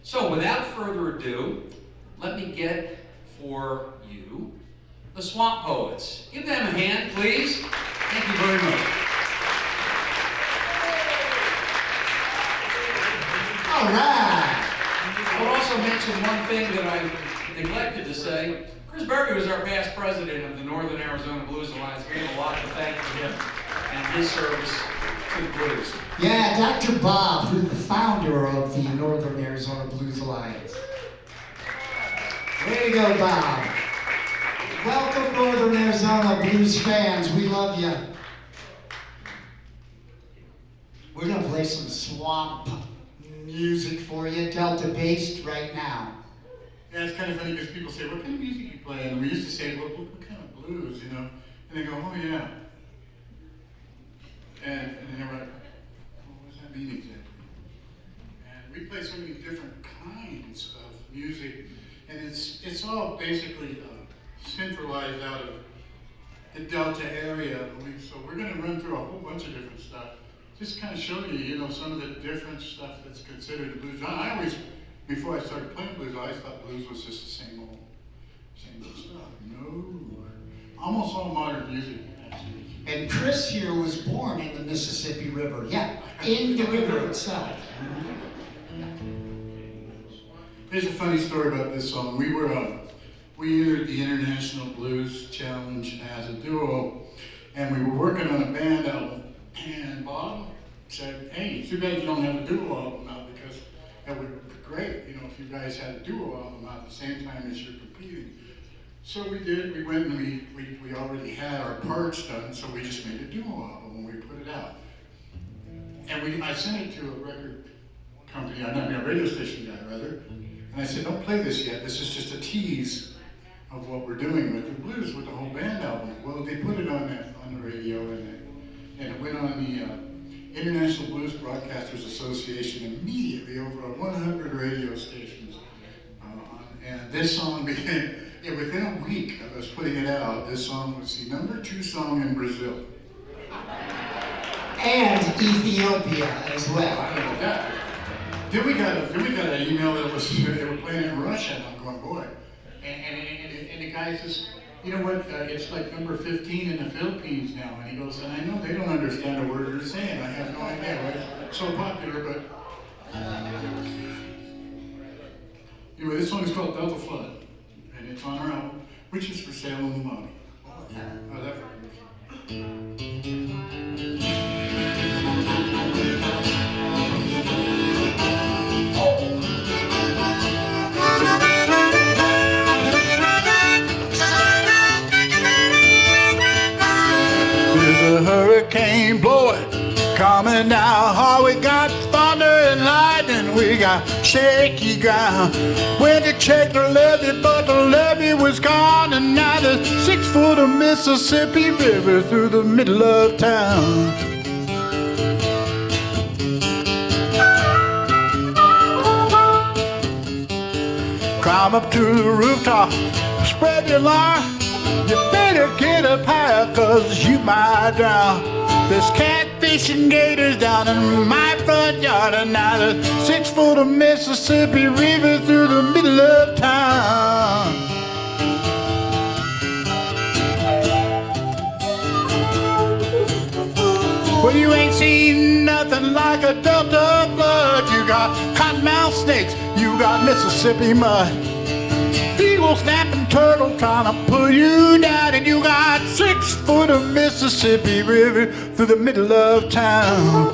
So without further ado, let me get for you the Swamp Poets. Give them a hand, please. Thank you very much. All right. I will also mention one thing that I neglected to say. Chris Berry was our past president of the Northern Arizona Blues Alliance. We have a lot to thank for him and his service to the blues. Yeah, Dr. Bob, who's the founder of the Northern Arizona Blues Alliance. Way to go, Bob. Welcome, Northern Arizona Blues fans. We love you. We're going to play some swamp music for you, Delta-based right now. Yeah, it's kind of funny because people say, what kind of music you play? And we used to say, well, what kind of blues, you know? And they go, oh, yeah. And they're like, well, what does that mean exactly? And we play so many different kinds of music, and it's all basically centralized out of the Delta area. So we're going to run through a whole bunch of different stuff. Just kind of show you, you know, some of the different stuff that's considered the blues. I always, before I started playing blues, I always thought blues was just the same old stuff. No, almost all modern music, actually. And Chris here was born in the Mississippi River. Yeah, in the river itself. Here's a funny story about this song. We entered the International Blues Challenge as a duo, and we were working on a band album. And Bob said, hey, it's too bad you don't have a duo album out, because that would be great, you know, if you guys had a duo album out at the same time as you're competing. So we did. We went and we already had our parts done, so we just made a duo album and we put it out. And I sent it to a record company, a radio station guy rather, and I said, don't play this yet. This is just a tease of what we're doing with the blues, with the whole band album. Well, they put it on the radio, and it went on the International Blues Broadcasters Association immediately, over 100 radio stations. And this song became, within a week of us putting it out, this song was the #2 song in Brazil. And Ethiopia as well. I don't know that. Then we got an email that they were playing in Russia, and I'm going, boy. And the guy says, you know what, it's like number 15 in the Philippines now. And he goes, and I know they don't understand a word you're saying. I have no idea why it's so popular, but anyway, this song is called Delta Flood, and it's on our album, which is for sale on the lobby. Oh, that There's a hurricane blowing, coming down hard. We got thunder and lightning, we got shaky ground. Went to check the levee, but the levee was gone. And now there's 6 foot of Mississippi River through the middle of town. Climb up to the rooftop, spread your line. You better get up higher, 'cause you might drown. There's catfish and gators down in my front yard, and now there's 6 foot of Mississippi River through the middle of town. Well, you ain't seen nothing like a Delta flood. You got cottonmouth snakes, you got Mississippi mud, eagle snapping turtle trying to pull you down, and you got 6 foot of Mississippi River through the middle of town.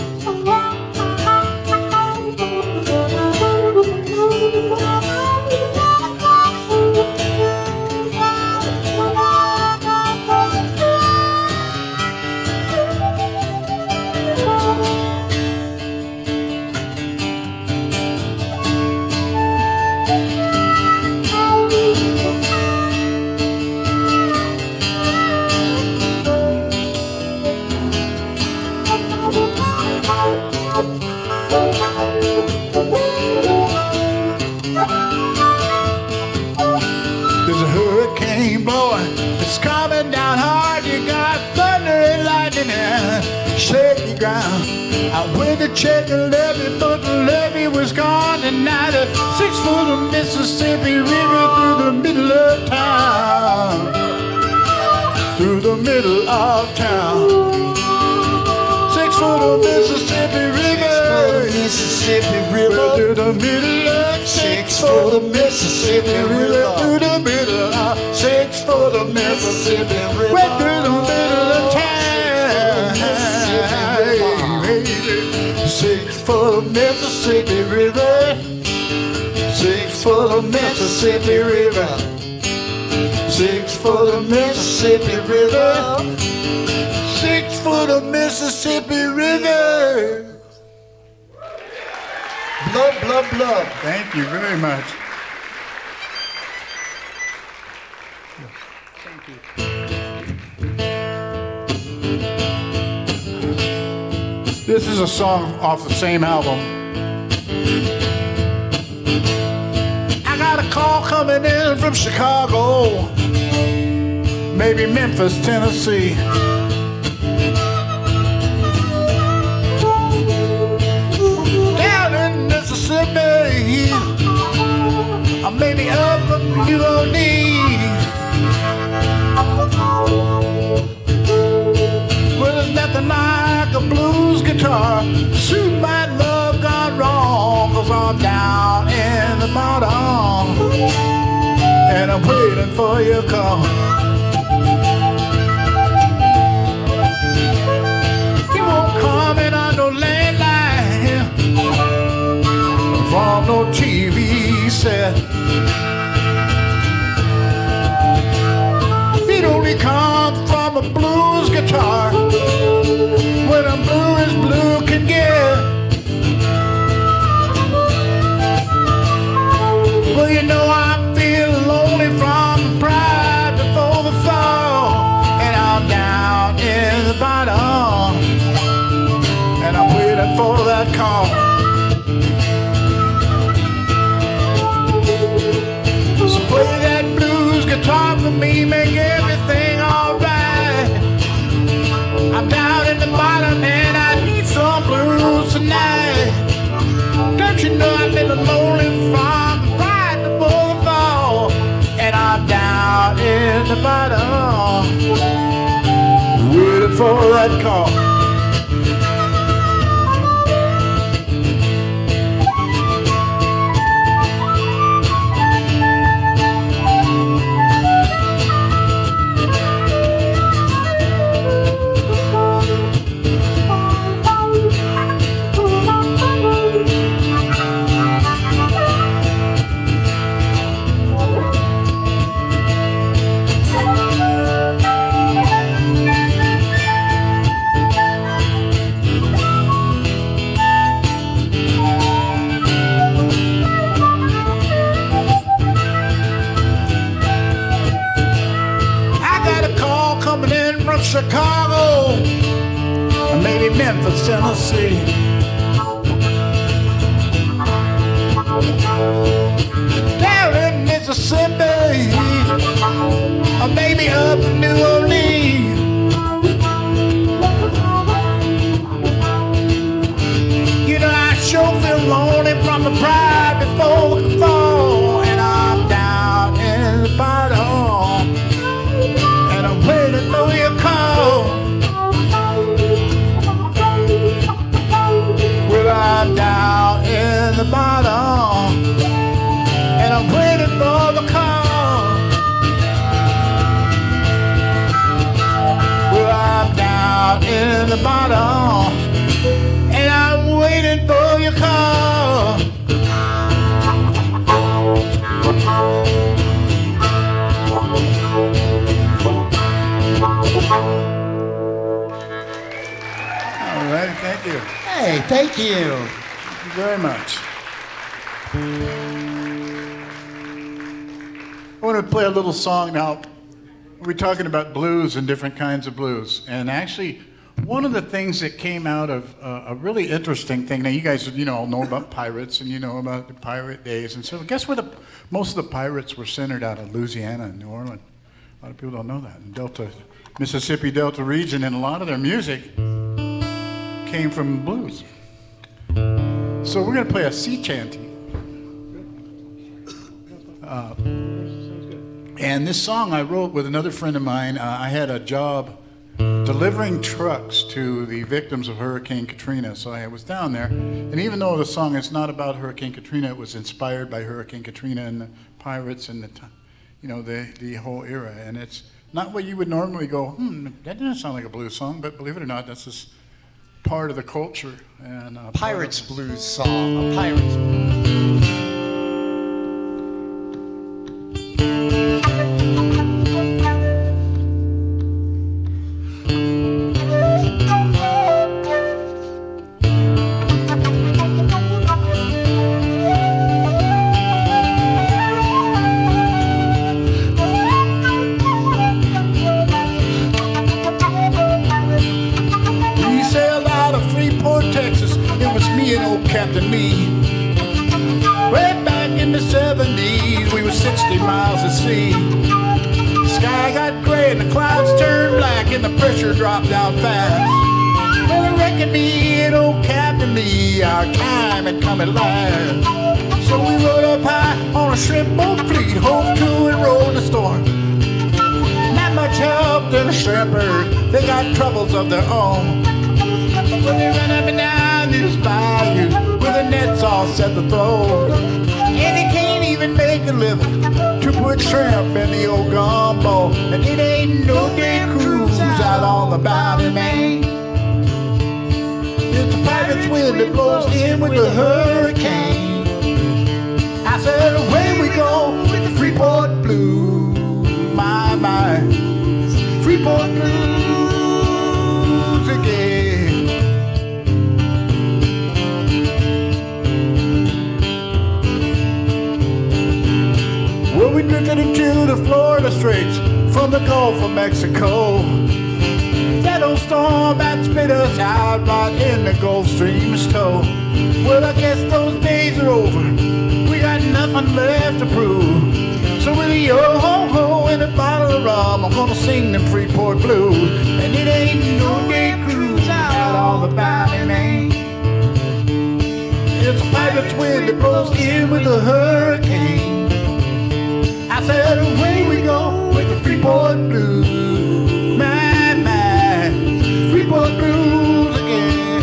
I went to check the levee, but the levee was gone, and now the 6 foot of Mississippi River through the middle of town. Through the middle of town. 6 foot of Mississippi River. Mississippi River. Through the middle of 6 foot of Mississippi River. Through the middle of 6 foot of Mississippi River. Went through the middle of town. 6 foot of Mississippi River. 6 foot of Mississippi River. 6 foot of Mississippi River. 6 foot of Mississippi River. Blub, blub, blub. Thank you very much. This is a song off the same album. I got a call coming in from Chicago, maybe Memphis, Tennessee. Down in Mississippi, or maybe up in New Orleans. Well, there's nothing like a blues guitar. Shoot, my love gone wrong, 'cause I'm down in the bottom, and I'm waiting for your call. You won't come in on no landline, from no TV set. It only comes from a blues guitar, when I'm blue as blue can get. Well, you know I feel lonely from pride before the fall, and I'm down in the bottom, and I'm waiting for that call. So play that blues guitar for me, make everything alright. I'm down in the bottom and I need some blues tonight. Don't you know I've been lonely from right before the fall, and I'm down in the bottom, waiting for that call. Chicago, or maybe Memphis, Tennessee. Down in Mississippi, or maybe up in New Orleans. You know, I sure feel lonely from the pride before the fall, and I'm down in the bottom, and I'm waiting for your call. Well, I'm down in the bottom, and I'm waiting for the call. Well, I'm down in the bottom, and I'm waiting for your call. All right, thank you. Hey, thank you. Thank you very much. I want to play a little song now. We're talking about blues and different kinds of blues. And actually, one of the things that came out of a really interesting thing, now you guys all know about pirates and you know about the pirate days. And so guess where most of the pirates were centered out of? Louisiana and New Orleans. A lot of people don't know that. In Mississippi Delta region, and a lot of their music came from blues. So we're going to play a sea chanty. And this song I wrote with another friend of mine. I had a job delivering trucks to the victims of Hurricane Katrina. So I was down there. And even though the song is not about Hurricane Katrina, it was inspired by Hurricane Katrina and the pirates and the whole era. And it's not what you would normally go, that doesn't sound like a blues song, but believe it or not, that's just part of the culture. And Pirates blues song, a pirates. Captain Me. Way back in the 70s, we were 60 miles at sea. The sky got gray and the clouds turned black and the pressure dropped down fast. Well, I reckon me and old Captain Me, our time had come at last. So we rode up high on a shrimp boat fleet, hove to and rode the storm. Not much help to the shrimpers, they got troubles of their own. When they run up and down this bayou with the nets all set to throw, and they can't even make a living to put shrimp in the old gumbo. And it ain't no day cruise out on the Bounty, Maine. It's a pirate's wind that blows in with the hurricane. I said, away we go with the Freeport Blues. My, Freeport Blues again. Well, we drifted into the Florida Straits from the Gulf of Mexico. That old storm that spit us out right in the Gulf Stream's toe. Well, I guess those days are over. We got nothing left to prove. So with a yo-ho-ho and a bottle of rum, I'm gonna sing them Freeport Blues. And it ain't no day cruise out on the Bounty, Maine. It's a pirate's wind that blows in with a hurricane. I said, away we go with the Freeport Blues. My, Freeport Blues again.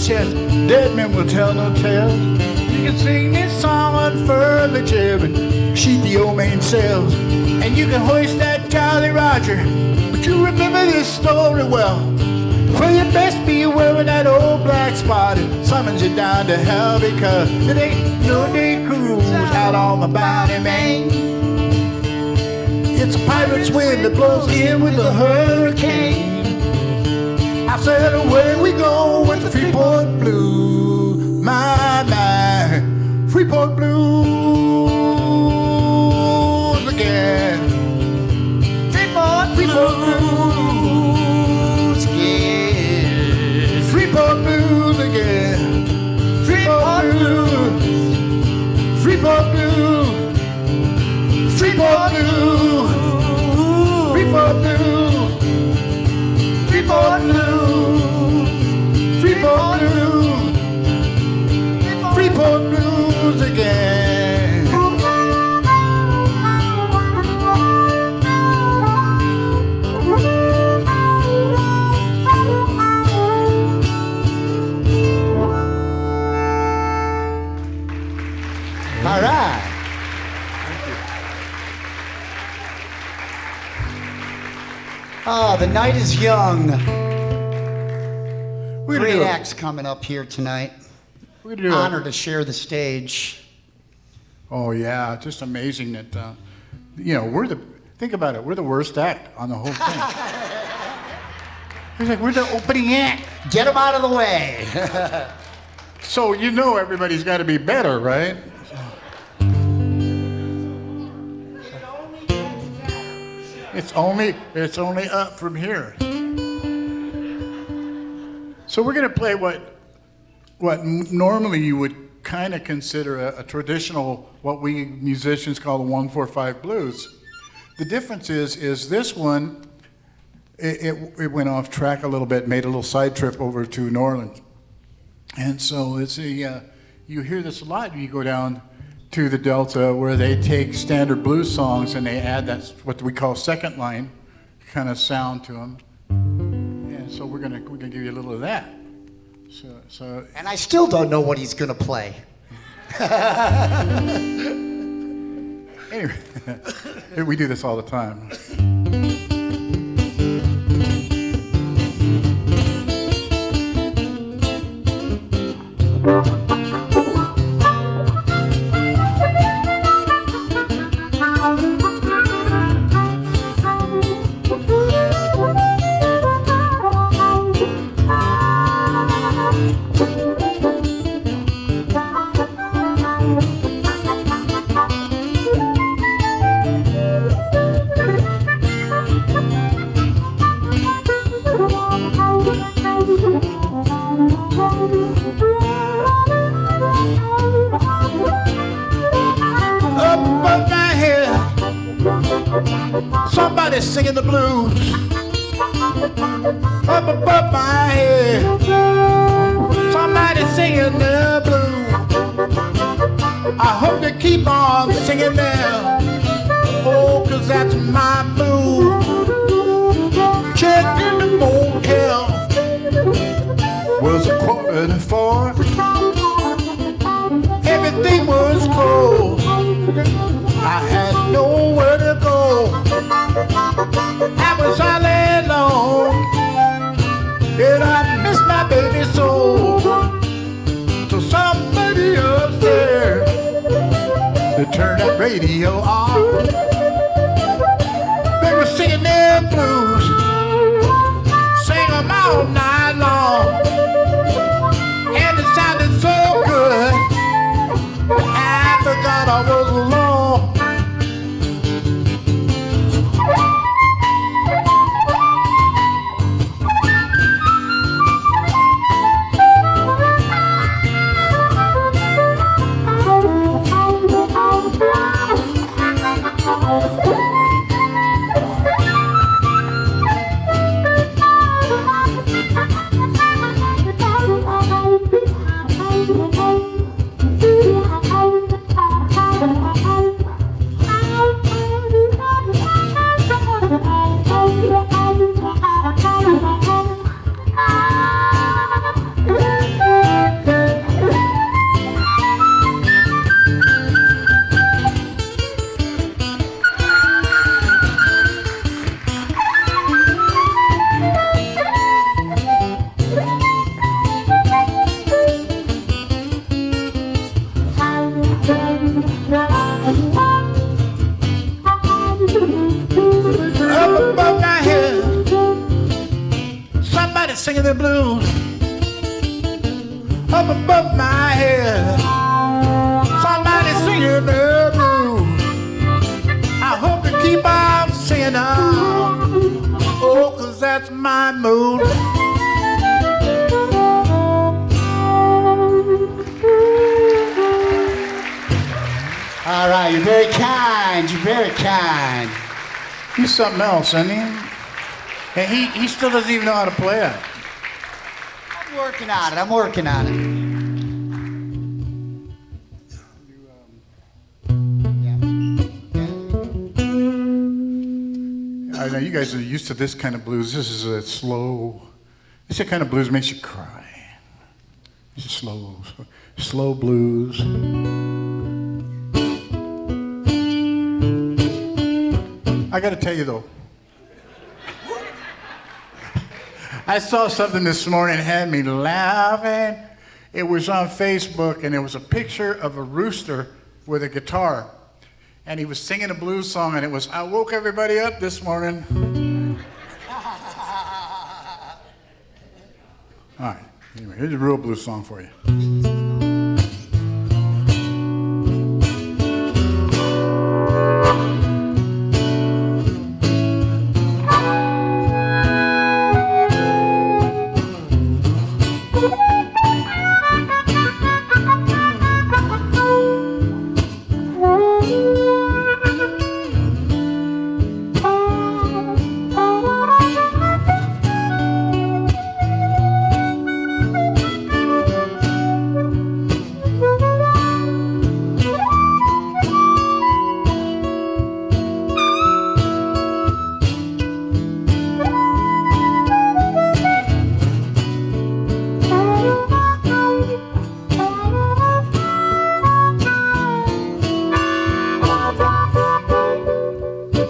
Chest. Dead men will tell no tales. You can sing this song, unfurl the jib and sheet the old mainsails, and you can hoist that Jolly Roger, but you remember this story well. Well, you best be aware when that old black spot summons you down to hell, because it ain't no day cruise out on the Bounty, Maine. It's a pirate's wind that blows in with a hurricane. I said, away we go with the Freeport Blues. My, Freeport Blues again. Freeport Blues again. Freeport Blues again. Freeport Blues. Freeport Blues. Freeport Blues. Freeport Blues. Freeport Blues. Freeport Blues. Freeport Blues again. All right. Ah, the night is young. We're gonna Great do it. acts coming up here tonight. We're gonna do Honor to share the stage. Oh yeah, just amazing that think about it, we're the worst act on the whole thing. He's like, we're the opening act. Get them out of the way. So everybody's got to be better, right? It's only up from here. So we're gonna play what normally you would kind of consider a traditional, what we musicians call the 1-4-5 blues. The difference is this one, it went off track a little bit, made a little side trip over to New Orleans. And so it's you hear this a lot when you go down to the Delta, where they take standard blues songs and they add that, what we call second line kind of sound to them. And so we're gonna give you a little of that. So And I still don't know what he's going to play. anyway, we do this all the time. Somebody singing the blues up above my head. Somebody singing the blues. I hope they keep on singing them. Oh, 'cause that's my mood. Check in the motel. Was a 3:45. Everything was closed. I had nowhere to go. I was all alone, and I missed my baby so. So somebody upstairs, they turned that radio on. They were singing their blues, sing them all night long, and it sounded so good. I forgot I was alone. Singing the blues up above my head. Somebody singing the blues. I hope they keep on singing on. Oh, 'cause that's my mood. All right, you're very kind. You're very kind. He's something else, isn't he? And he still doesn't even know how to play it. I'm working on it. I'm working on it. I know you guys are used to this kind of blues. This is a slow. This kind of blues makes you cry. It's slow blues. I got to tell you though. I saw something this morning that had me laughing. It was on Facebook, and it was a picture of a rooster with a guitar. And he was singing a blues song, and it was, I woke everybody up this morning. All right, anyway, here's a real blues song for you.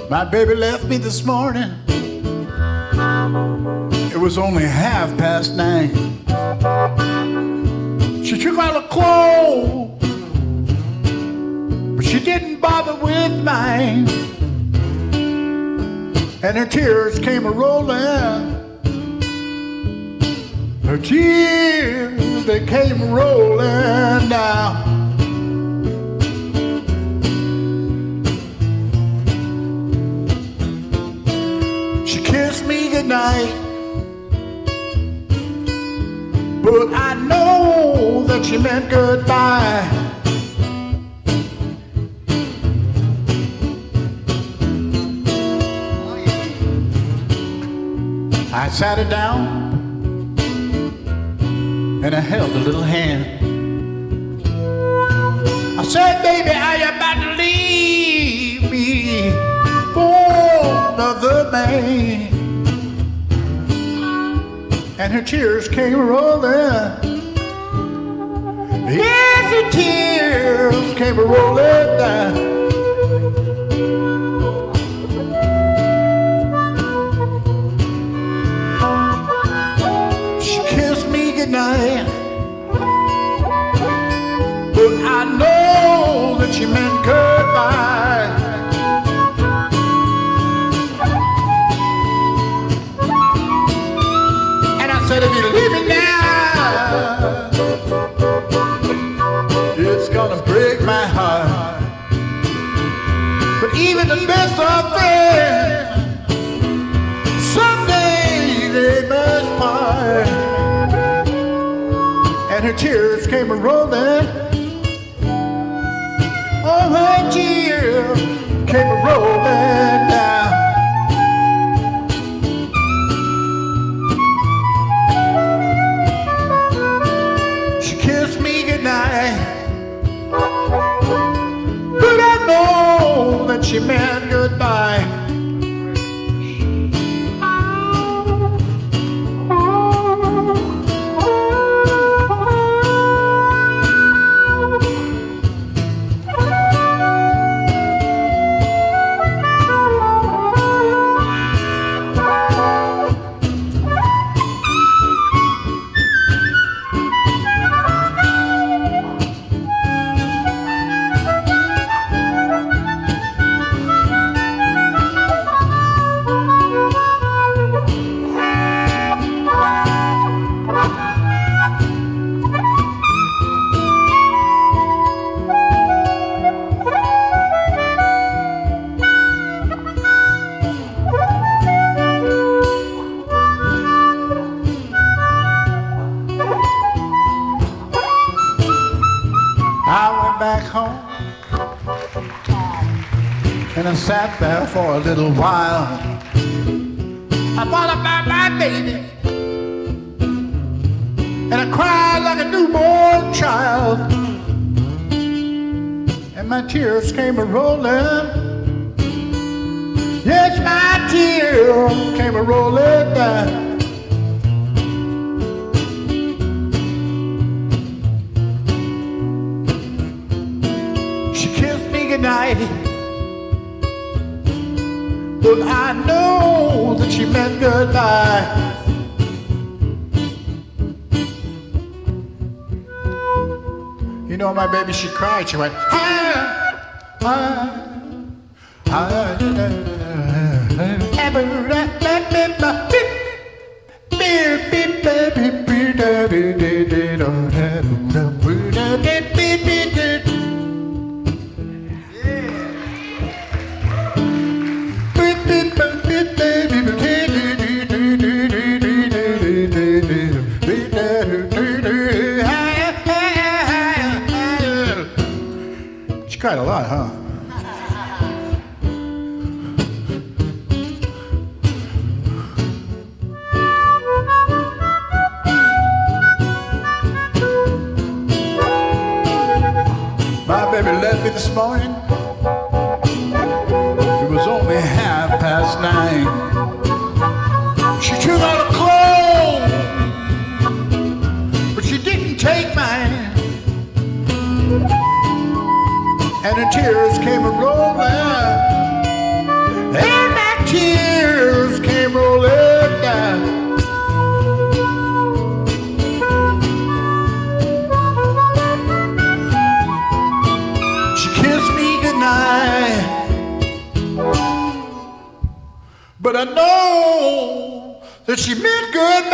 My baby left me this morning. It was only 9:30. She took all her clothes, but she didn't bother with mine. And her tears came a-rolling. Her tears, they came rolling down. Kissed me goodnight, but I know that she meant goodbye. I sat her down and I held a little hand. I said, baby, are you about to leave me for another man? And her tears came rolling. Yes, her tears came rolling down. She kissed me goodnight, but I know that she meant goodbye. Said if you leave me now, it's gonna break my heart. But even the best of friends, someday they must part. And her tears came a-rolling. Oh, her tears came a-rolling down. But I know that she meant goodbye. Back home, and I sat there for a little while. I thought about my baby, and I cried like a newborn child. And my tears came a-rolling. Yes, my tears came a-rolling down. Night, but I know that she meant goodbye. You know, my baby, she cried. She went, ah, ah, ah, She cried a lot, huh? My baby left me this morning. It was only 9:30. She took out her clothes, but she didn't take mine. And her tears came a-rolling, and my tears came rolling down. She kissed me goodnight, but I know that she meant goodbye.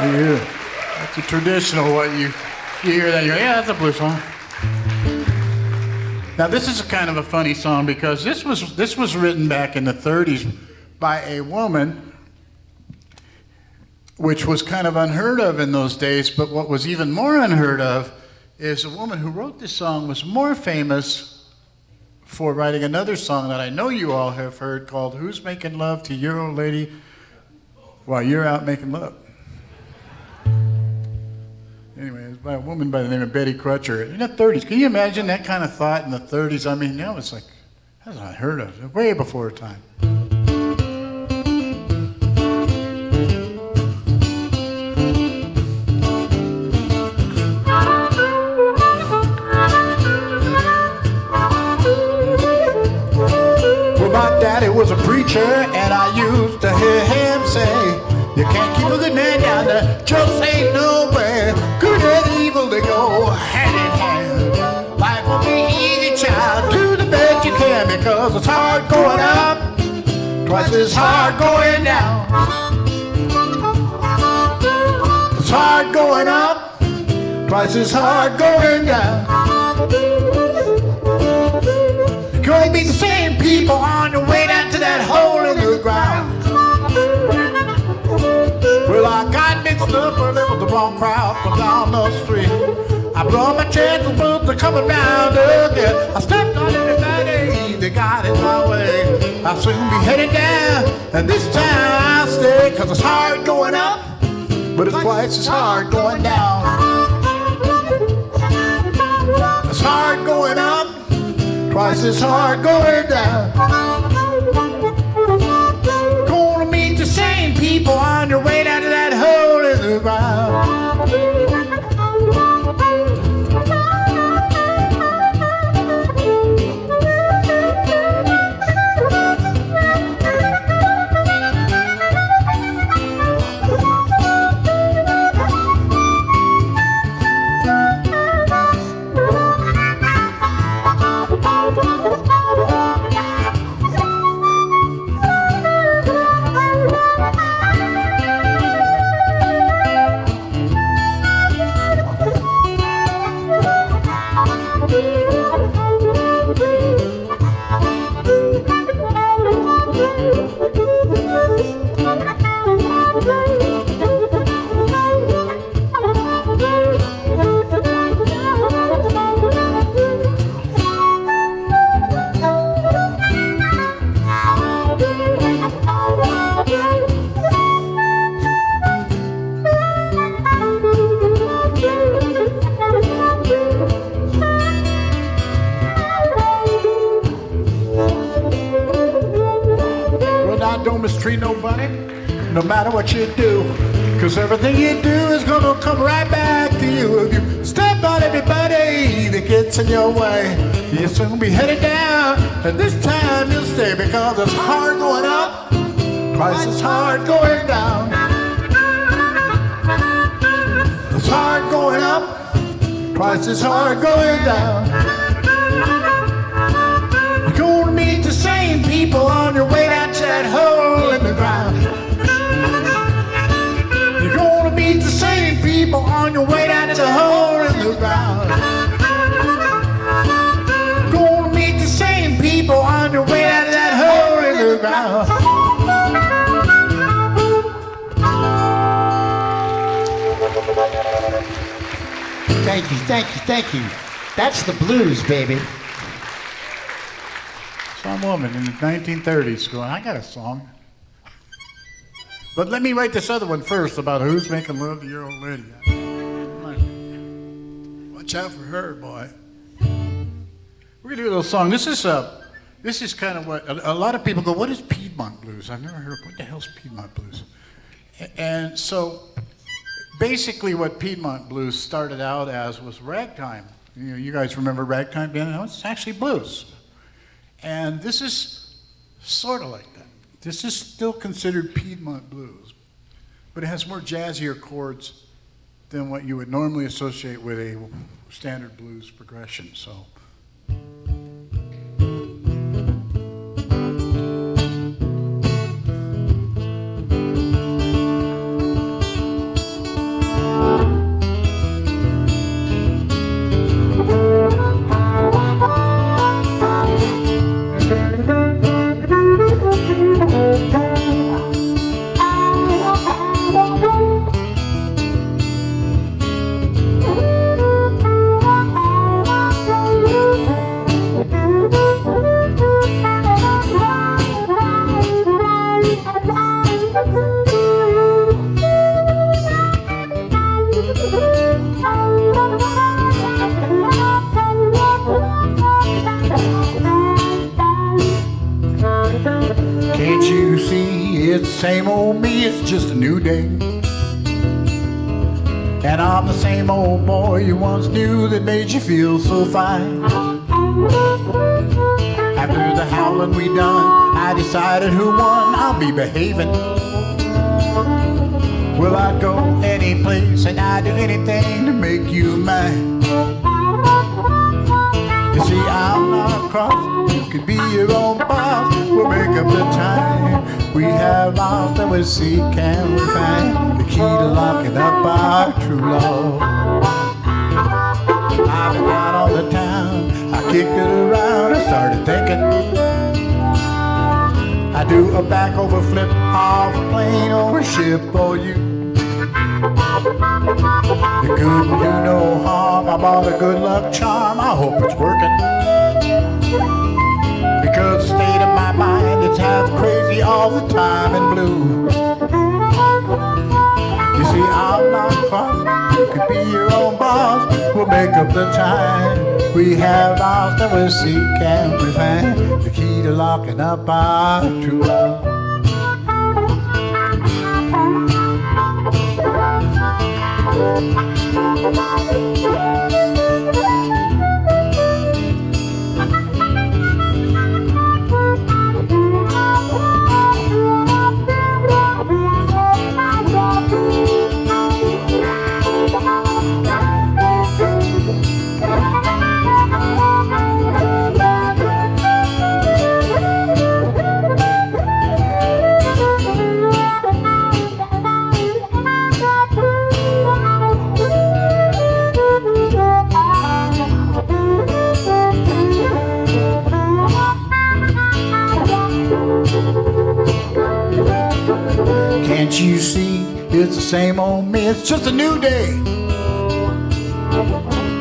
Yeah, that's a traditional what you hear that, you go, yeah, that's a blues song. Now this is a kind of a funny song because this was written back in the 30s by a woman, which was kind of unheard of in those days, but what was even more unheard of is a woman who wrote this song was more famous for writing another song that I know you all have heard called Who's Making Love to Your Old Lady While You're Out Making Love. Anyway, it was by a woman by the name of Betty Crutcher in the 30s. Can you imagine that kind of thought in the 30s? I mean, that was like, that's unheard of, way before her time. Well, my daddy was a preacher, and I used to hear him say, you can't keep a good man down there, just ain't no way. Good and evil, they go hand in hand. Life will be easy, child, do the best you can, because it's hard going up, twice as hard going down. It's hard going up, twice as hard going down. You're going to be the same people on your way down to that hole in the ground. Well, I got mixed up a little with the wrong crowd from down the street. I blew my chances, but they're coming round again. I stepped on everybody, they got in my way. I'll soon be headed down, and this time I'll stay, cause it's hard going up, but it's twice as hard going down. It's hard going up, twice as hard going down. Gonna meet the same people on your way down to that hole in the ground. Don't mistreat nobody, no matter what you do, cause everything you do is gonna come right back to you. If you step on everybody that gets chasing your way. You'll soon be headed down, and this time you'll stay because it's hard going up, twice as hard going down. It's hard going up, twice as hard going down. You're gonna meet the same people on your way down to that hole in the ground. You're gonna meet the same people on your way down to the hole in the ground. You're gonna meet the same people on your way down to that hole in the ground. Thank you, thank you, thank you. That's the blues, baby. Some woman in the 1930s going, I got a song. But let me write this other one first about who's making love to your old lady. Watch out for her, boy. We're gonna do a little song. This is kind of what a lot of people go, what is Piedmont blues? I've never heard of what the hell's Piedmont blues? And so basically what Piedmont blues started out as was ragtime. You guys remember ragtime being, no, it's actually blues. And this is sort of like that. This is still considered Piedmont blues, but it has more jazzier chords than what you would normally associate with a standard blues progression. So. Can't you see it's the same old me, it's just a new day. And I'm the same old boy you once knew that made you feel so fine. After the howling we done, I decided who won, I'll be behaving. Well, I'd go any place and I'd do anything to make you mine. You see, I'm not cross, you could be your own boss. We'll make up the time. We have lost and we'll see, can we find the key to locking up our true love. I've been out on the town, I kicked it around and started thinking I do a back over flip off a plane or a ship for you. You couldn't do no harm, I bought a good luck charm, I hope it's working. Because the state of my mind is half crazy all the time and blue. You see, I'm not cross, you could be your own boss. We'll make up the time. We have lost and we'll see, can we find the key to locking up our true love. Can't you see it's the same old me, it's just a new day.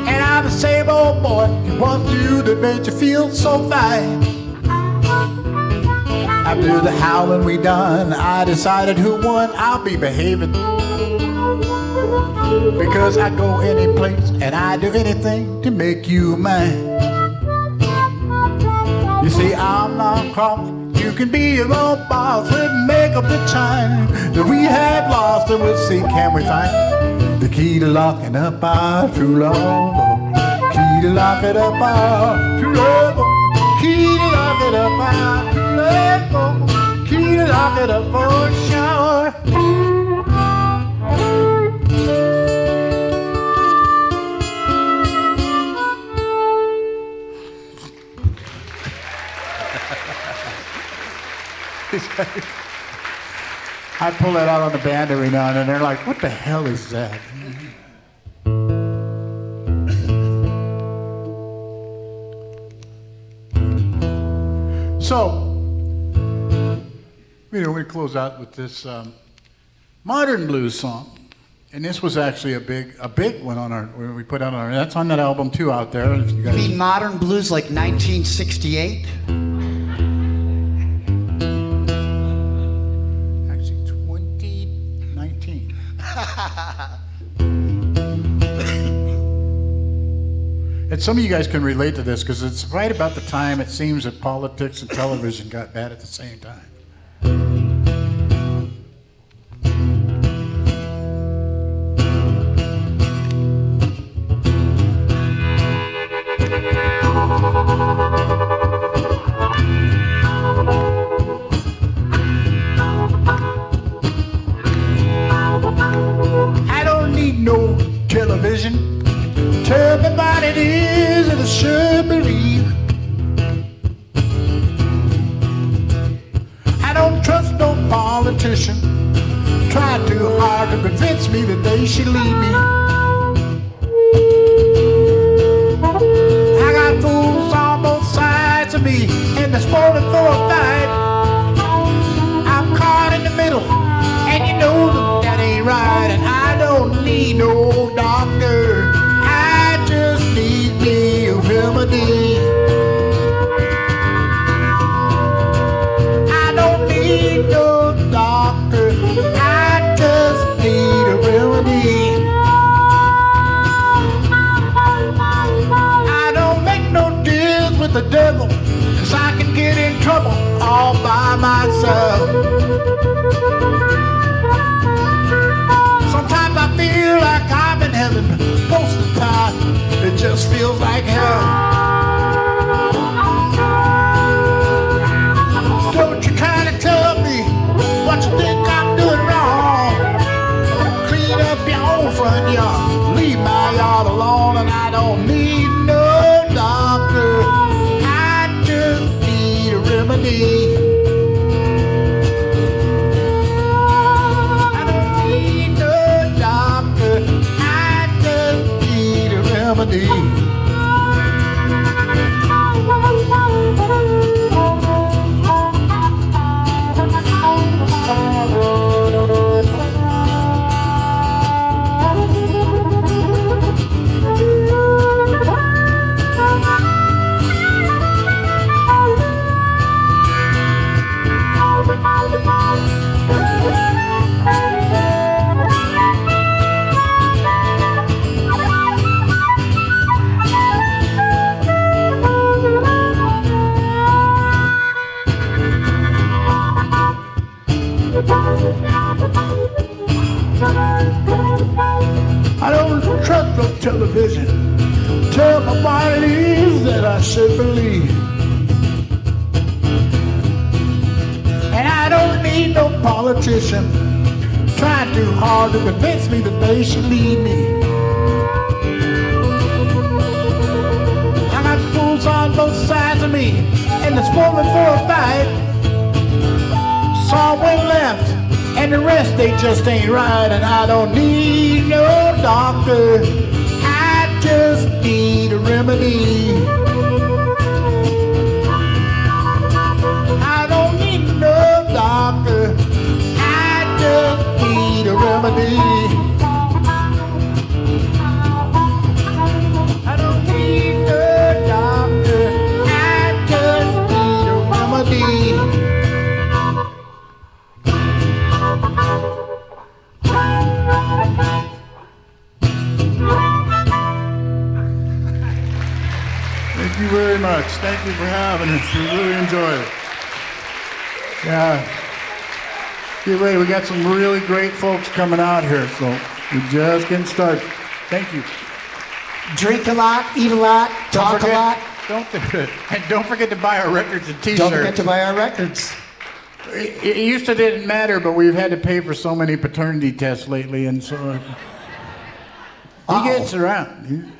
And I'm the same old boy you once knew that made you feel so fine. After the howling we done, I decided who won, I'll be behaving. Because I go any place and I do anything to make you mine. You see, I'm not cross, you can be your own boss. We'll make up the time that we have lost and we'll see, can we find the key to locking up our true love. Key Key to lock it up, trouble. Key to lock it up, trouble. Key to lock it up for sure. I pull that out on the band every now and then. They're like, what the hell is that? So, we're going to close out with this modern blues song. And this was actually a big one on our, when we put out on our, that's on that album too out there. If you guys, You mean modern blues like 1968? actually 2019. And some of you guys can relate to this because it's right about the time it seems that politics and television got bad at the same time. I don't need no television. Tell me what it is and I should believe. I don't trust no politician. Try too hard to convince me that they should lead me. I got fools on both sides of me and they're spoiling for a fight. I'm caught in the middle and you know that ain't right. And I don't need no doctor. I just need me a remedy. I don't need no doctor. I just need a remedy. I don't make no deals with the devil, 'cause I can get in trouble all by myself. Sometimes I feel like I'm in heaven, most of the time it just feels like hell. Don't you kinda tell me what you think I'm doing wrong? Clean up your own front yard, leave my yard alone, and I don't need no doctor. I just need a remedy. I don't need no doctor. I just need a remedy. I don't trust no television. Tell me what it is that I should believe. And I don't need no politician trying too hard to convince me that they should lead me. I got fools on both sides of me, and they're spoiling for a fight. Some went left, and the rest they just ain't right. And I don't need no doctor. I just need a remedy. I don't need no doctor. I just need a remedy. I don't need no doctor. I just need a remedy. Thank you very much. Thank you for having us. We really enjoy it. Yeah. Get ready. We got some really great folks coming out here, so we're just getting started. Thank you. drink a lot, eat a lot, talk a lot. Don't forget to buy our records and T-shirts. Don't forget to buy our records. It used to didn't matter, but we've had to pay for so many paternity tests lately, and so he gets around.